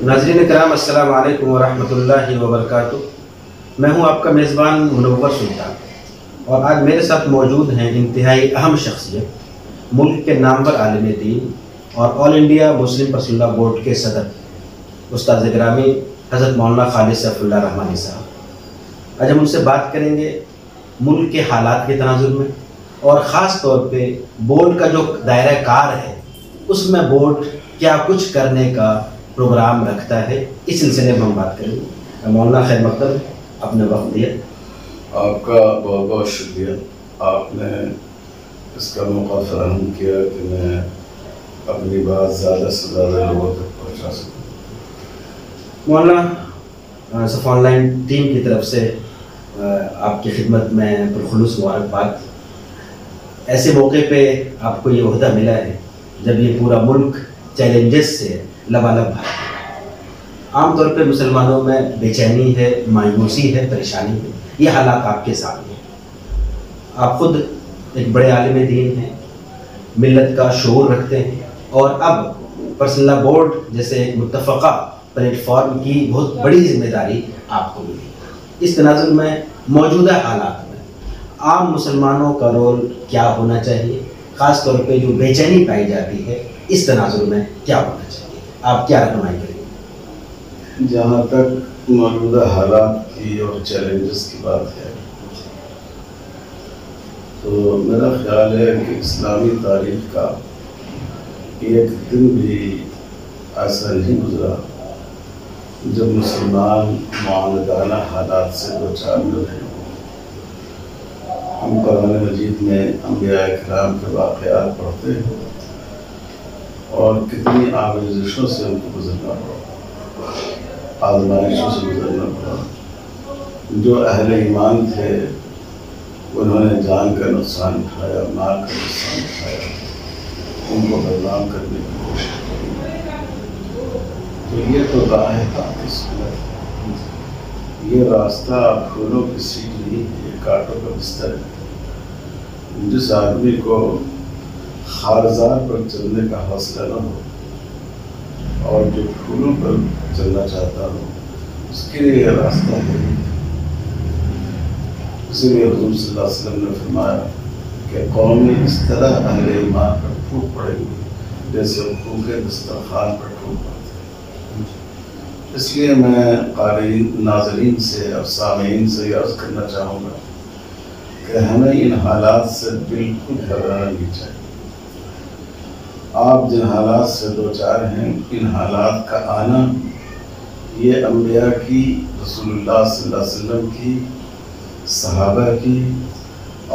ناظرین کرام السلام علیکم ورحمۃ اللہ وبرکاتہ۔ میں ہوں آپ کا میزبان منور سلطان، اور آج میرے ساتھ موجود ہیں انتہائی اہم شخصیت، ملک کے نامور عالم دین اور all India Muslim personal law board کے صدر استاد گرامی حضرت مولانا خالد سیف اللہ رحمانی صاحب۔ آج ہم ان سے بات کریں گے ملک کے حالات کے تناظر میں، اور خاص طور پہ بورڈ کا جو دائرہ کار ہے اس میں بورڈ کیا کچھ کرنے کا پروگرام رکھتا ہے، اس سلسلے میں ہم بات کریں گے۔ مولانا خیر مقدم، اپنے وقت دیا۔ آپ کا بہت بہت شکریہ، آپ نے اس کا موقع فراہم کیا کہ میں اپنی بات زیادہ سے زیادہ لوگوں تک پہنچا سکوں۔ مولانا صف آن لائن ٹیم کی طرف سے آپ کی خدمت میں پرخلوص مبارکباد۔ ایسے موقع پہ آپ کو یہ عہدہ ملا ہے جب یہ پورا ملک چیلنجز سے لبالب ہے۔ عام طور پہ مسلمانوں میں بے چینی ہے، مایوسی ہے، پریشانی ہے، یہ حالات آپ کے سامنے ہیں۔ آپ خود ایک بڑے عالم دین ہیں، ملت کا شعور رکھتے ہیں، اور اب پرسنل لاء بورڈ جیسے متفقہ پلیٹ فارم کی بہت بڑی ذمہ داری آپ کو ملی۔ اس تناظر میں موجودہ حالات میں عام مسلمانوں کا رول کیا ہونا چاہیے، خاص طور پہ جو بے چینی پائی جاتی ہے اس تناظر میں کیا ہونا چاہیے، آپ کیا رہنمائی کریں گے؟ جہاں تک موجودہ حالات کی اور چیلنجز کی بات ہے تو میرا خیال ہے کہ اسلامی تاریخ کا ایک دن بھی ایسا نہیں گزرا جب مسلمان معاندانہ حالات سے دوچار نہ رہے۔ ہم قرآن مجید میں انبیاء کرام کے واقعات پڑھتے ہیں اور کتنی آمیزشوں سے ان کو گزرنا پڑا، آزمائشوں سے گزرنا پڑا۔ جو اہل ایمان تھے انہوں نے جان کا نقصان اٹھایا، مال کا نقصان اٹھایا، ان کو بدنام کرنے کی کوشش کی۔ تو یہ تو راہ حق کی سنت ہے، یہ راستہ پھولوں کی سیٹ نہیں ہے، یہ کانٹوں کا بستر ہے۔ جس آدمی کو خارزار پر چلنے کا حوصلہ نہ ہو اور جو پھولوں پر چلنا چاہتا ہو، اس کے لیے یہ راستہ ہے۔ اسی لیے حضور صلی اللہ علیہ وسلم نے فرمایا کہ قومیں اس طرح اہل ایمان پر پھوٹ پڑیں گی جیسے حقوق دسترخوان پر پھوٹ پڑتے ہیں۔ اس لیے میں قارئین، ناظرین سے اور سامعین سے یہ عرض کرنا چاہوں گا کہ ہمیں ان حالات سے بالکل گھبرانا نہیں چاہیے۔ آپ جن حالات سے دوچار ہیں، ان حالات کا آنا یہ انبیاء کی، رسول اللہ صلی اللہ علیہ وسلم کی، صحابہ کی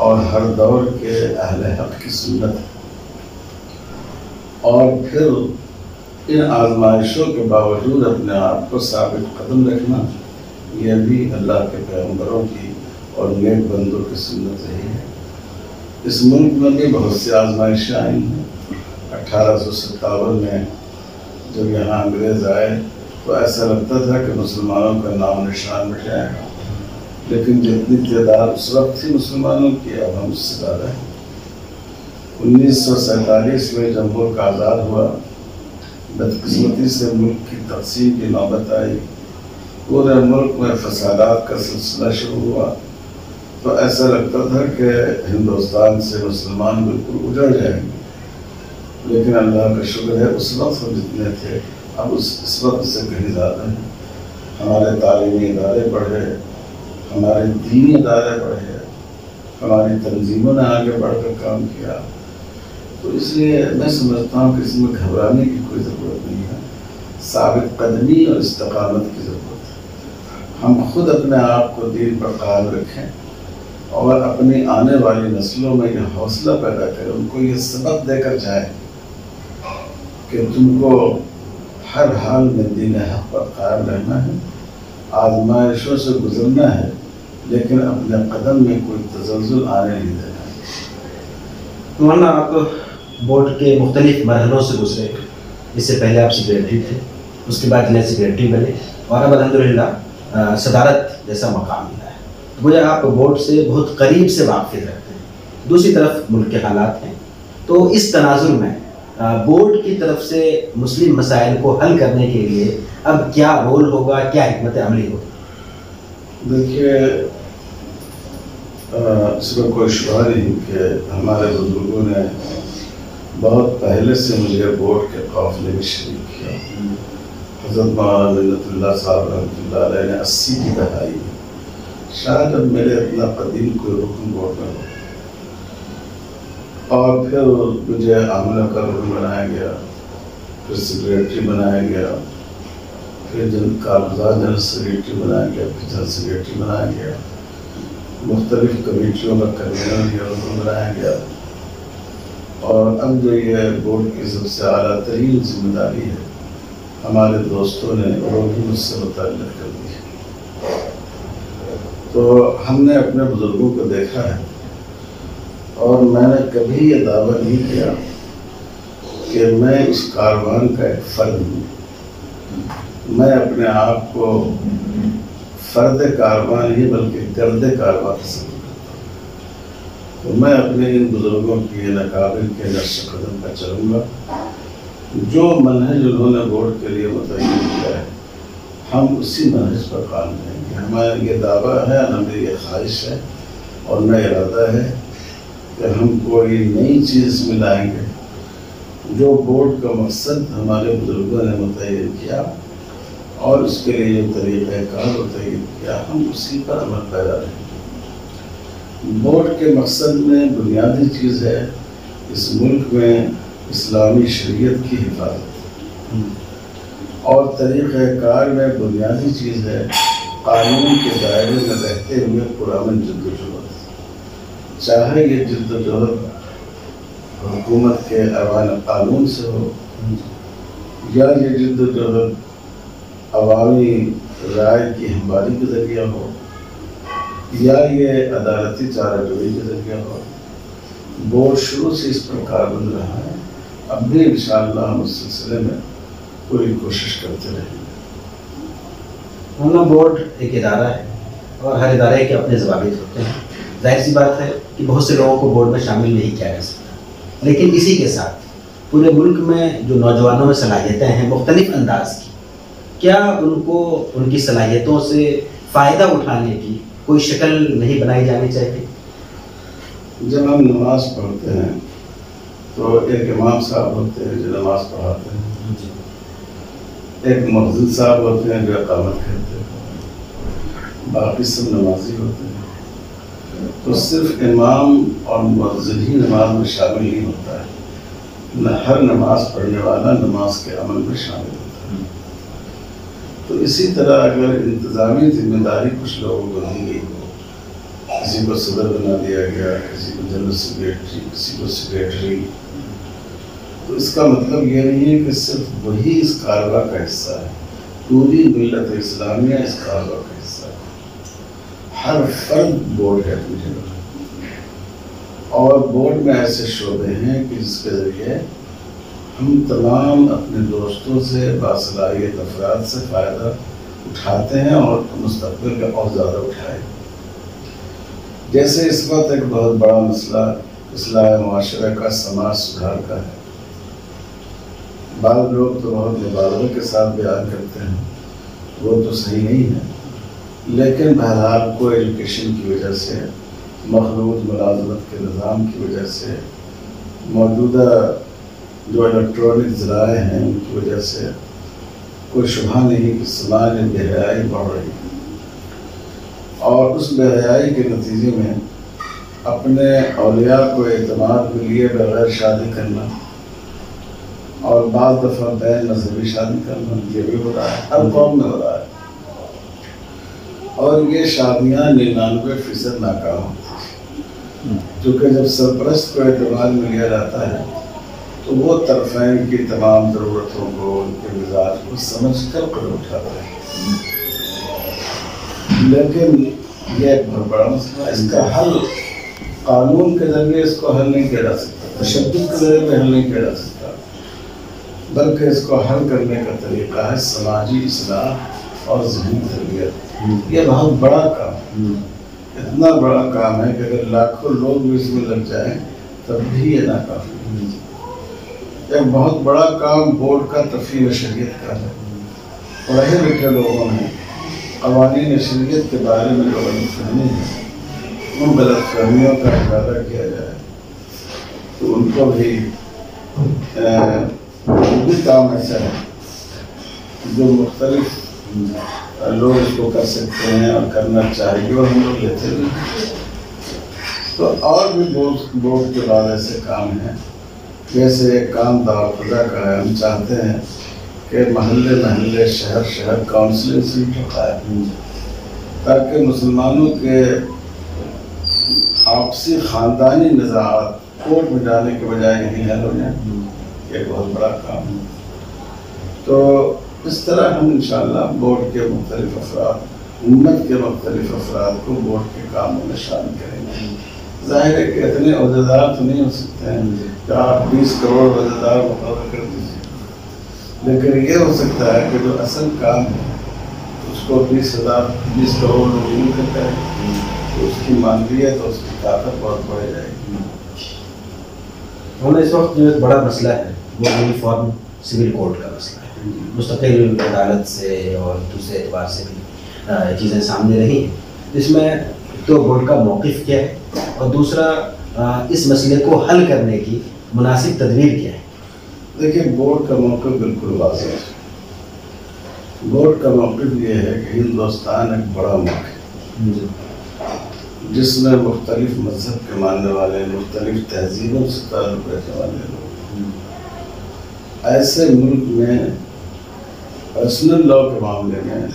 اور ہر دور کے اہل حق کی سنت ہے۔ اور پھر ان آزمائشوں کے باوجود اپنے آپ کو ثابت قدم رکھنا، یہ بھی اللہ کے پیغمبروں کی اور نیک بندوں کی سنت رہی ہے۔ اس ملک میں بھی بہت سی آزمائشیں آئی ہیں۔ 1857 میں جب یہاں انگریز آئے تو ایسا لگتا تھا کہ مسلمانوں کا نام نشان مٹ جائے گا، لیکن جتنی تعداد اس وقت تھی مسلمانوں کی، اب ہم اس سے زیادہ ہیں۔ 1947 میں جب ملک آزاد ہوا، بدقسمتی سے ملک کی تقسیم کی نوبت آئی، پورے ملک میں فسادات کا سلسلہ شروع ہوا، تو ایسا لگتا تھا کہ ہندوستان سے مسلمان بالکل اجڑ جائیں گے۔ لیکن اللہ کا شکر ہے اس وقت ہم جتنے تھے اب اس وقت سے کہیں زیادہ ہیں۔ ہمارے تعلیمی ادارے بڑھے، ہمارے دینی ادارے بڑھے، ہماری تنظیموں نے آگے بڑھ کر کام کیا۔ تو اس لیے میں سمجھتا ہوں کہ اس میں گھبرانے کی کوئی ضرورت نہیں ہے، ثابت قدمی اور استقامت کی ضرورت ہے۔ ہم خود اپنے آپ کو دین پر قائم رکھیں اور اپنی آنے والی نسلوں میں یہ حوصلہ پیدا کریں، ان کو یہ سبق دے کر جائیں کہ تم کو ہر حال میں دین حق پر قائم رہنا ہے، آزمائشوں سے گزرنا ہے، لیکن اپنے قدم میں کوئی تزلزل آنے نہیں دینا ہے۔ مولانا، آپ بورڈ کے مختلف مرحلوں سے گزرے، اس سے پہلے آپ سیکریٹری تھے، اس کے بعد نئے سیکریٹری بنے، اور اب الحمدللہ صدارت جیسا مقام ملا ہے۔ گویا آپ بورڈ سے بہت قریب سے واقفیت رکھتے ہیں۔ دوسری طرف ملک کے حالات ہیں، تو اس تناظر میں بورڈ کی طرف سے مسلم مسائل کو حل کرنے کے لیے اب کیا رول ہوگا, کیا حکمت عملی ہوگی؟ دیکھیے اس میں کوئی شبہ نہیں کہ ہمارے بزرگوں نے بہت پہلے سے مجھے بورڈ کے قافلے میں شریک کیا. حضرت مولانا منت اللہ صاحب رحمۃ اللہ علیہ نے 80 کی دہائی میں شاید اب میرے اتنا قدیم کوئی رکن بورڈ میں ہو, اور پھر مجھے عاملہ کا رکن بنایا گیا, پھر سیکریٹری بنایا گیا, پھر کاغذات جنرل سیکریٹری بنایا گیا, پھر جنرل سیکریٹری بنایا گیا, مختلف کمیٹیوں کا کنوینر یا رکن بنایا گیا, اور اب جو یہ بورڈ کی سب سے اعلیٰ ترین ذمہ داری ہے ہمارے دوستوں نے وہ بھی مجھ سے متعلق کر دی ہے. تو ہم نے اپنے بزرگوں کو دیکھا ہے, اور میں نے کبھی یہ دعویٰ نہیں کیا کہ میں اس کاروان کا ایک فرد ہوں. میں اپنے آپ کو فرد کاروان نہیں بلکہ گرد کاروان پسند کرتا ہوں. تو میں اپنے ان بزرگوں کی نقابل کے نقش قدم پر چلوں گا. جو منہج انہوں نے بورڈ کے لیے متعین کیا ہے ہم اسی منہج پر قائم رہیں گے. ہمارا یہ دعویٰ ہے, نہ میری یہ خواہش ہے اور نہ ارادہ ہے کہ ہم کوئی نئی چیز میں لائیں گے. جو بورڈ کا مقصد ہمارے بزرگوں نے متعین کیا اور اس کے لیے جو طریقہ کار متعین کیا ہم اسی پر عمل پیرا رہیں گے. بورڈ کے مقصد میں بنیادی چیز ہے اس ملک میں اسلامی شریعت کی حفاظت, اور طریقہ کار میں بنیادی چیز ہے قانون کے دائرے میں رہتے ہوئے پرامن جد و جہد. چاہے یہ جد و جہد حکومت کے ایوان قانون سے ہو, یا یہ جد و جہد عوامی رائے کی ہمواری کے ذریعہ ہو, یا یہ عدالتی چارہ جوئی کے ذریعہ ہو. بورڈ شروع سے اس پر کاربند رہا ہے. اب بھی انشاءاللہ ہم اس سلسلے میں پوری کوشش کرتے رہیں گے. مولانا بورڈ ایک ادارہ ہے اور ہر ادارے کے اپنے ضوابط ہوتے ہیں. ظاہر سی بات ہے کہ بہت سے لوگوں کو بورڈ میں شامل نہیں کیا جا سکتا, لیکن اسی کے ساتھ پورے ملک میں جو نوجوانوں میں صلاحیتیں ہیں مختلف انداز کی, کیا ان کو ان کی صلاحیتوں سے فائدہ اٹھانے کی کوئی شکل نہیں بنائی جانی چاہیے؟ جب ہم نماز پڑھتے ہیں تو ایک امام صاحب ہوتے ہیں جو نماز پڑھاتے ہیں, ایک مؤذن صاحب ہوتے ہیں جو اقامت کرتے ہیں, باقی سب نمازی ہوتے ہیں. تو صرف امام اور مؤذن ہی نماز میں شامل نہیں ہوتا ہے, نہ ہر نماز پڑھنے والا نماز کے عمل میں شامل ہوتا ہے. تو اسی طرح اگر انتظامی ذمہ داری کچھ لوگوں کو دی گئی ہو, کسی کو صدر بنا دیا گیا, کسی کو جنرل سیکریٹری, کسی کو سیکریٹری, تو اس کا مطلب یہ نہیں ہے کہ صرف وہی اس کارروائی کا حصہ ہے. پوری ملت اسلامیہ اس کارروائی کا حصہ ہے. ہر فرد بورڈ ہے اپنی جگہ, اور بورڈ میں ایسے شعبے ہیں کہ جس کے ذریعے ہم تمام اپنے دوستوں سے باصلاحیت افراد سے فائدہ اٹھاتے ہیں اور مستقبل میں اور زیادہ اٹھائیں. جیسے اس وقت ایک بہت بڑا مسئلہ اصلاح معاشرہ کا, سماج سدھار کا ہے. بعض لوگ تو بہت مبالغے کے ساتھ بیان کرتے ہیں, وہ تو صحیح نہیں ہے, لیکن بہرحال کو ایجوکیشن کی وجہ سے, مخلوط ملازمت کے نظام کی وجہ سے, موجودہ جو الیکٹرانک ذرائع ہیں ان کی وجہ سے کوئی شبہ نہیں کہ سماج میں بے حیائی بڑھ رہی ہے. اور اس بے حیائی کے نتیجے میں اپنے اولیاء کو اعتماد میں لیے بغیر شادی کرنا, اور بعض دفعہ بین مذہبی شادی کرنا, یہ بھی ہو رہا ہے, ہر قوم میں ہو رہا ہے. اور یہ شادیاں 99% ناکام ہوتی ہیں, کیونکہ جب سرپرست کو اعتماد میں لیا جاتا ہے تو وہ طرفین کی تمام ضرورتوں کو, ان کے مزاج کو سمجھ کر قدم اٹھاتا ہے. لیکن یہ ایک بہت بڑا مسئلہ ہے. اس کا حل قانون کے ذریعے اس کو حل نہیں کیا جا سکتا, تشدد کے ذریعے میں حل نہیں کیا جا سکتا, بلکہ اس کو حل کرنے کا طریقہ ہے سماجی اصلاح اور ذہنی تربیت. یہ بہت بڑا کام ہے, اتنا بڑا کام ہے کہ اگر لاکھوں لوگ بھی اس میں لگ جائیں تب بھی یہ ناکافی ہے. ایک بہت بڑا کام بورڈ کا تفہیم شریعت کا ہے. پڑھے لکھے لوگوں نے قوانین شریعت کے بارے میں جو غلط فہمی ہے ان غلط فہمیوں کا ارادہ کیا جائے تو ان کو بھی کام ایسا ہے جو مختلف لوگ اس کو کر سکتے ہیں اور کرنا چاہیے اور ہم لوگ لیتے بھی. تو اور بھی بورڈ کے بعد ایسے کام ہیں جیسے ایک کام دعوت خدا کا ہے. ہم چاہتے ہیں کہ محلے محلے شہر شہر کاؤنسلنگ سینٹر قائم تاکہ مسلمانوں کے آپسی خاندانی نزاعات کورٹ میں جانے کے بجائے یہیں حل ہو جائیں. ایک بہت بڑا کام ہے. تو اس طرح ہم انشاءاللہ بورڈ کے مختلف افراد امت کے مختلف افراد کو بورڈ کے کاموں میں شامل کریں گے. ظاہر ہے کہ اتنے عہدیدار تو نہیں ہو سکتے ہیں کہ آپ 20 کروڑ عہدیدار مقرر کر دیجیے، لیکن یہ ہو سکتا ہے کہ جو اصل کام ہے اس کو 20 کروڑ لوگ مل کر کریں تو اس کی ماندیت اور اس کی طاقت بہت بڑھ جائے گی. ہمیں اس وقت جو ایک بڑا مسئلہ ہے وہ یونیفارم سول کوڈ کا مسئلہ ہے. مستقل عدالت سے اور دوسرے اعتبار سے بھی چیزیں سامنے رہی ہیں. اس میں تو بورڈ کا موقف کیا ہے اور دوسرا اس مسئلے کو حل کرنے کی مناسب تدبیر کیا ہے؟ دیکھیں بورڈ کا موقف بالکل واضح ہے. بورڈ کا موقف یہ ہے کہ ہندوستان ایک بڑا ملک ہے جس میں مختلف مذہب کے ماننے والے مختلف تہذیبوں سے تعلق رکھنے والے لوگ. ایسے ملک میں پرسنل لا کے معاملے میں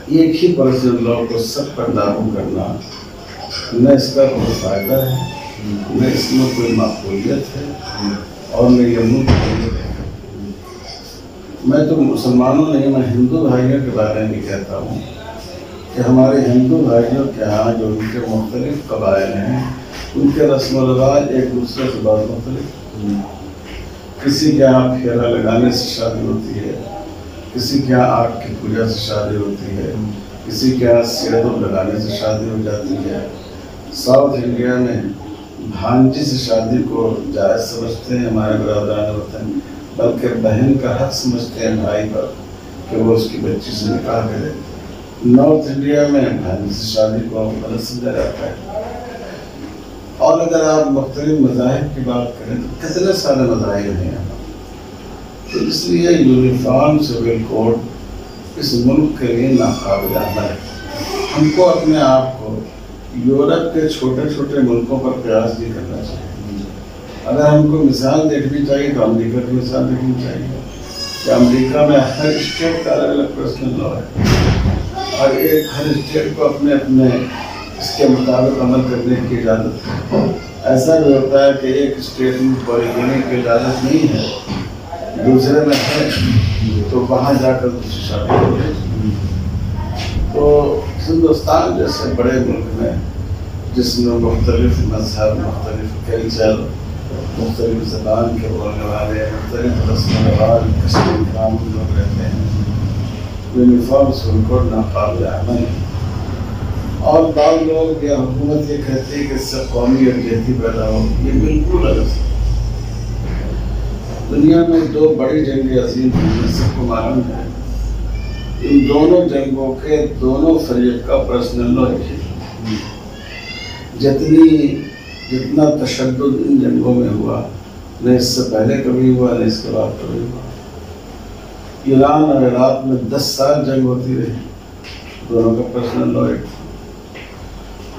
ایک ہی پرسنل لا کو سب پر لاگو کرنا نہ اس کا کوئی فائدہ ہے نہ اس میں کوئی معقولیت ہے اور نہ یہ ملک ہے. میں تو مسلمانوں نہیں میں ہندو بھائیوں کے بارے میں کہتا ہوں کہ ہمارے ہندو بھائیوں کے یہاں جو ان کے مختلف قبائل ہیں ان کے رسم و رواج ایک دوسرے سے بہت مختلف. کسی کے یہاں پھیرا لگانے سے شادی ہوتی ہے، کسی کے یہاں آگ کی پوجا سے شادی ہوتی ہے، کسی کے یہاں سیدوں لگانے سے شادی ہو جاتی ہے. ساؤتھ انڈیا میں بھانجی سے شادی کو جائز سمجھتے ہیں ہمارے برادران وطن، بلکہ بہن کا حق سمجھتے ہیں بھائی پر کہ وہ اس کی بچی سے نکاح کرے. نارتھ انڈیا میں بھانجی سے شادی کو غلط سمجھا جاتا ہے. اور اگر آپ مختلف مذاہب کی بات کریں تو کتنے سارے مذاہب ہیں یہاں. تو اس لیے یونیفارم سول کوڈ اس ملک کے لیے ناقابل عمل ہے. ہم کو اپنے آپ کو یورپ کے چھوٹے چھوٹے ملکوں پر قیاس نہیں کرنا چاہیے. اگر ہم کو مثال دیکھنی چاہیے تو امریکہ کی مثال دیکھنی چاہیے کہ امریکہ میں ہر اسٹیٹ کا الگ الگ پرسنل لا ہے اور ایک ہر اسٹیٹ کو اپنے اپنے اس کے مطابق عمل کرنے کی اجازت ہے. ایسا بھی ہوتا ہے کہ ایک اسٹیٹ میں پولیگمی کی اجازت نہیں ہے، دوسرے میں ہے تو وہاں جا کر دوسری شادی ہو جائے. تو ہندوستان جیسے بڑے ملک میں جس میں مختلف مذہب، مختلف کلچر، مختلف زبان کے بولنے والے، مختلف رسم و رواج، کشمیر گرام لوگ رہتے ہیں، یونیفارم سول کوڈ ناقابل عمل ہے. اور بعض لوگ یا حکومت یہ کہتی ہے کہ اس سے قومی یکجہتی پیدا ہو. یہ بالکل غلط ہے. دنیا میں 2 بڑی جنگیں عظیم ہوئی، سب کو معلوم ہے. ان دونوں جنگوں کے دونوں فریق کا پرسنل لا ہے. جتنا تشدد ان جنگوں میں ہوا نہ اس سے پہلے کبھی ہوا نہ اس کے بعد کبھی ہوا. ایران اور عراق میں 10 سال جنگ ہوتی رہی، دونوں کا پرسنل لا ایک تھا.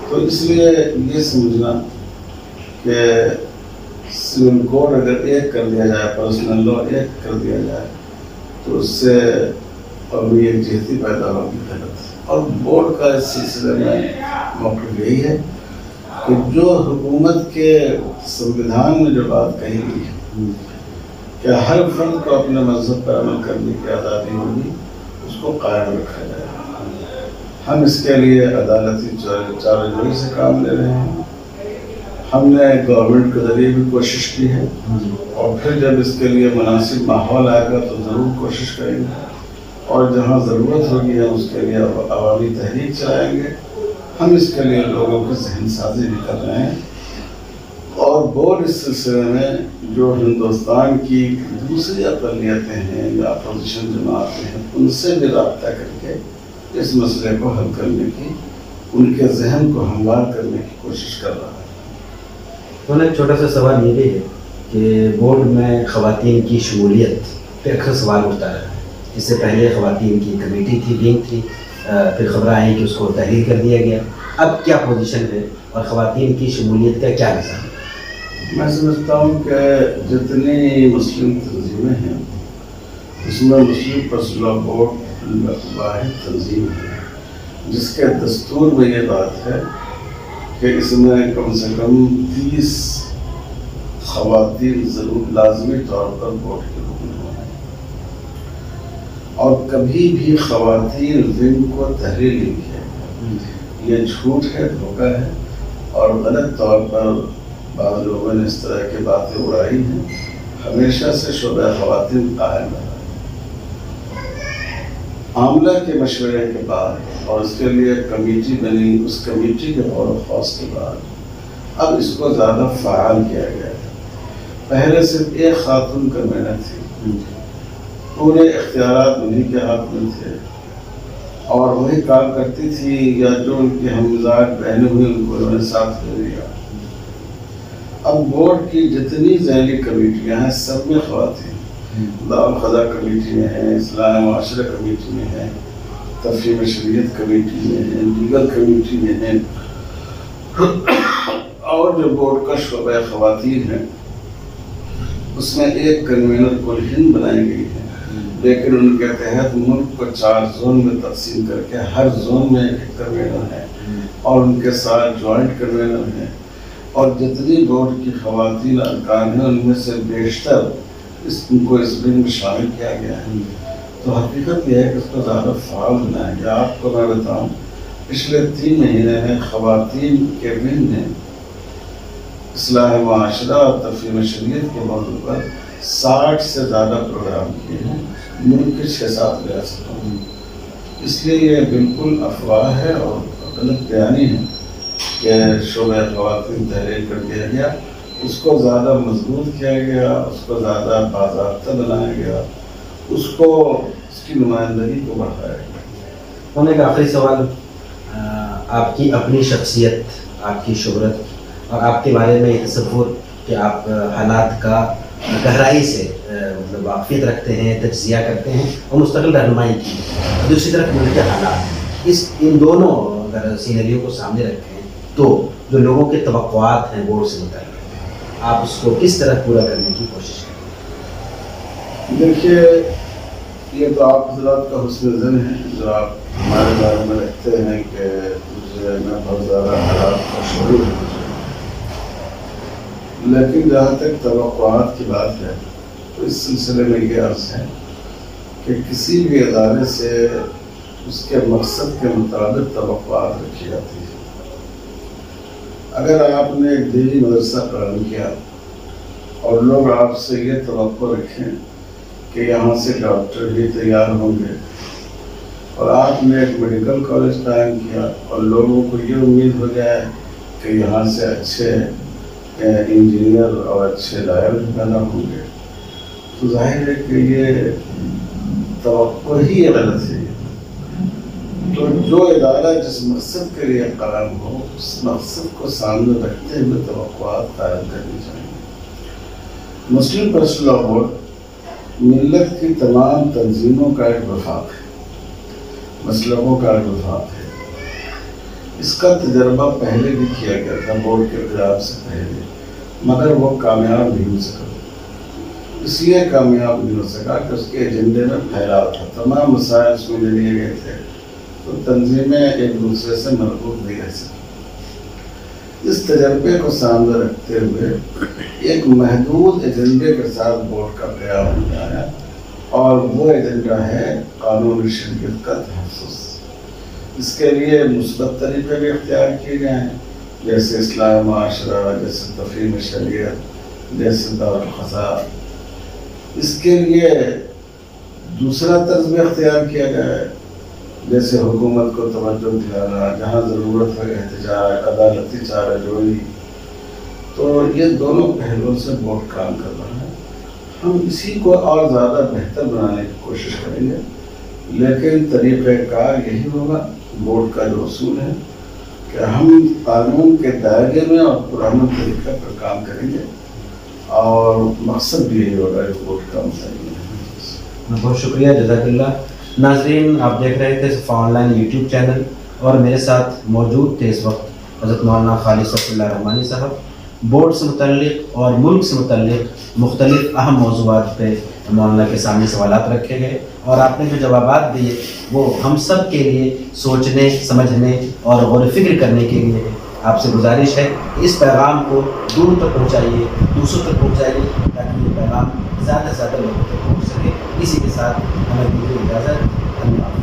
تو اس لیے یہ سمجھنا کہ سول کوڈ اگر ایک کر دیا جائے، پرسنل لا ایک کر دیا جائے تو اس سے قومی یکجہتی پیدا ہوگی، غلط ہے. اور بورڈ کا اس سلسلے میں موقف یہی ہے کہ جو حکومت کے سنویدھان میں جو بات کہی گئی ہے کہ ہر فرد کو اپنے مذہب پر عمل کرنے کی آزادی ہوگی، اس کو قائم رکھا جائے. ہم اس کے لیے عدالتی چارجوئی سے کام لے رہے ہیں. ہم نے گورنمنٹ کے ذریعے بھی کوشش کی ہے اور پھر جب اس کے لیے مناسب ماحول آئے گا تو ضرور کوشش کریں گے. اور جہاں ضرورت ہوگی ہم اس کے لیے عوامی تحریک چلائیں گے. ہم اس کے لیے لوگوں کی ذہن سازی بھی کر رہے ہیں اور اور بورڈ اس سلسلے میں جو ہندوستان کی دوسری اقلیتیں ہیں یا اپوزیشن جماعتیں ہیں ان سے بھی رابطہ کر کے اس مسئلے کو حل کرنے کی، ان کے ذہن کو ہموار کرنے کی کوشش کر رہا ہے۔ تو ایک چھوٹا سا سوال یہ بھی ہے کہ بورڈ میں خواتین کی شمولیت پہ اکثر سوال اٹھتا رہا ہے۔ اس سے پہلے خواتین کی کمیٹی تھی، ونگ تھی، پھر خبریں آئیں کہ اس کو تحریر کر دیا گیا۔ اب کیا پوزیشن ہے اور خواتین کی شمولیت کا کیا نظام ہے؟ میں سمجھتا ہوں کہ جتنی مسلم تنظیمیں ہیں اس میں مسلم پرسنل بورڈ واحد تنظیم ہے جس کے دستور میں یہ بات ہے کہ اس میں کم سے کم 30 خواتین ضرور لازمی طور پر بورڈ کے رکن ہونا ہے، اور کبھی بھی خواتین ونگ کو تحریر نہیں کیا۔ یہ جھوٹ ہے، دھوکہ ہے، اور غلط طور پر بعض لوگوں نے اس طرح کی باتیں اڑائی ہیں۔ ہمیشہ سے شعبہ خواتین قائم رہا ہے۔ عاملہ کے مشورے کے بعد اور اس کے لیے کمیٹی بنی، اس کمیٹی کے غور و خوض کے بعد اب اس کو زیادہ فعال کیا گیا ہے۔ پہلے صرف ایک خاتون کنوینر تھی، پورے اختیارات انہیں کے ہاتھ میں تھے اور وہی کام کرتی تھی، یا جو ان کی ہم مزاج بہنیں ہوئی ان کو انہوں نے ساتھ لے لیا۔ اب بورڈ کی جتنی ذیلی کمیٹیاں ہیں سب میں خواتین، دارالخدا کمیٹی میں ہیں، اصلاح معاشرہ کمیٹی میں ہیں، تفہیم شریعت کمیٹی میں ہیں، لیگل کمیٹی میں ہیں، اور جو بورڈ کا شعبہ خواتین ہے اس میں ایک کنوینر کل ہند بنائی گئی ہے، لیکن ان کے تحت ملک کو 4 زون میں تقسیم کر کے ہر زون میں ایک کنوینر ہے اور ان کے ساتھ جوائنٹ کنوینر ہیں، اور جتنی بورڈ کی خواتین ارکان ہیں ان میں سے بیشتر ان کو اس ونگ میں شامل کیا گیا ہے۔ تو حقیقت یہ ہے کہ اس کو زیادہ فعال بنایا گیا۔ آپ کو میں بتاؤں پچھلے 3 مہینے میں خواتین کے ونگ نے اصلاح معاشرہ اور تفہیم شریعت کے موضوع پر 60 سے زیادہ پروگرام کیے ہیں ملک کے 6-7 ریاستوں میں۔ اس لیے یہ بالکل افواہ ہے اور غلط بیانی ہے کہ شعبہ خواتین تحریر کر دیا گیا، اس کو زیادہ مضبوط کیا گیا، اس کو زیادہ باضابطہ بنایا گیا، اس کی نمائندگی کو بڑھایا گیا۔ ایک آخری سوال، آپ کی اپنی شخصیت، آپ کی شہرت اور آپ کے بارے میں یہ تصور کہ آپ حالات کا گہرائی سے مطلب واقفیت رکھتے ہیں، تجزیہ کرتے ہیں اور مستقل رہنمائی کی، دوسری طرف ملک کے حالات، ان دونوں اگر سینریوں کو سامنے رکھیں تو جو لوگوں کے توقعات ہیں بورڈ سے متعلق، آپ اس کو کس طرح پورا کرنے کی کوشش کریں؟ دیکھیے، یہ تو آپ حضرات کا حسن ذہن ہے جو آپ ہمارے بارے میں رکھتے ہیں کہ میں بہت زیادہ حالات کا شعور ہے، لیکن جہاں تک توقعات کی بات ہے تو اس سلسلے میں یہ عرض ہے کہ کسی بھی ادارے سے اس کے مقصد کے مطابق توقعات رکھی جاتی ہے۔ اگر آپ نے ایک دینی مدرسہ قائم کیا اور لوگ آپ سے یہ توقع رکھیں کہ یہاں سے ڈاکٹر بھی تیار ہوں گے، اور آپ نے ایک میڈیکل کالج قائم کیا اور لوگوں کو یہ امید ہو جائے کہ یہاں سے اچھے انجینئر اور اچھے لائر پیدا ہوں گے، تو ظاہر ہے کہ یہ توقع ہی غلط ہے۔ تو جو ادارہ جس مقصد کے لیے قائم ہو اس مقصد کو سامنے رکھتے ہوئے توقعات قائم کرنی چاہیے۔ مسلم پرسنل لاء بورڈ ملت کی تمام تنظیموں کا ایک وفاق ہے، مسلکوں کا ایک وفاق ہے۔ اس کا تجربہ پہلے بھی کیا گیا تھا بورڈ کے قیام سے پہلے، مگر وہ کامیاب نہیں ہو سکا۔ اس لیے کامیاب نہیں ہو سکا کہ اس کے ایجنڈے میں پھیلاؤ تھا، تمام مسائل اس میں لیے گئے تھے، تو تنظیمیں ایک دوسرے سے مربوط نہیں رہ سکی۔ اس تجربے کو سامنے رکھتے ہوئے ایک محدود ایجنڈے کے ساتھ بورڈ کا قیام ہو آیا، اور وہ ایجنڈا ہے قانون شریعت کا تحفظ۔ اس کے لیے مثبت طریقے بھی اختیار کیے گئے ہیں، جیسے اصلاح معاشرہ، جیسے تفہیم شریعت، جیسے دارالخدا۔ اس کے لیے دوسرا طرز بھی اختیار کیا گیا ہے، جیسے حکومت کو توجہ دلانا، جہاں ضرورت ہے احتجاج، عدالتی چارہ جوئی، تو یہ دونوں پہلوؤں سے بورڈ کام کر رہا ہے. ہم اسی کو اور زیادہ بہتر بنانے کی کوشش کریں گے، لیکن طریقہ کار یہی ہوگا. بورڈ کا جو اصول ہے کہ ہم قانون کے دائرے میں اور پرانے طریقے پر کام کریں گے، اور مقصد بھی یہی ہوگا کہ بورڈ کا مسئلہ ہے. بہت شکریہ، جزاک اللہ. ناظرین، آپ دیکھ رہے تھے صفا آن لائن یوٹیوب چینل، اور میرے ساتھ موجود تھے اس وقت حضرت مولانا خالد صفی اللہ رحمانی صاحب. بورڈ سے متعلق اور ملک سے متعلق مختلف اہم موضوعات پہ مولانا کے سامنے سوالات رکھے گئے، اور آپ نے جو جوابات دیے وہ ہم سب کے لیے سوچنے، سمجھنے اور غور و فکر کرنے کے لیے. آپ سے گزارش ہے کہ اس پیغام کو دور تک پہنچائیے، دوسروں تک پہنچائیے، تاکہ یہ پیغام زیادہ سے زیادہ لوگوں تک پہنچ سکے. اسی کے ساتھ ہمیں دیجیے اجازت. اللہ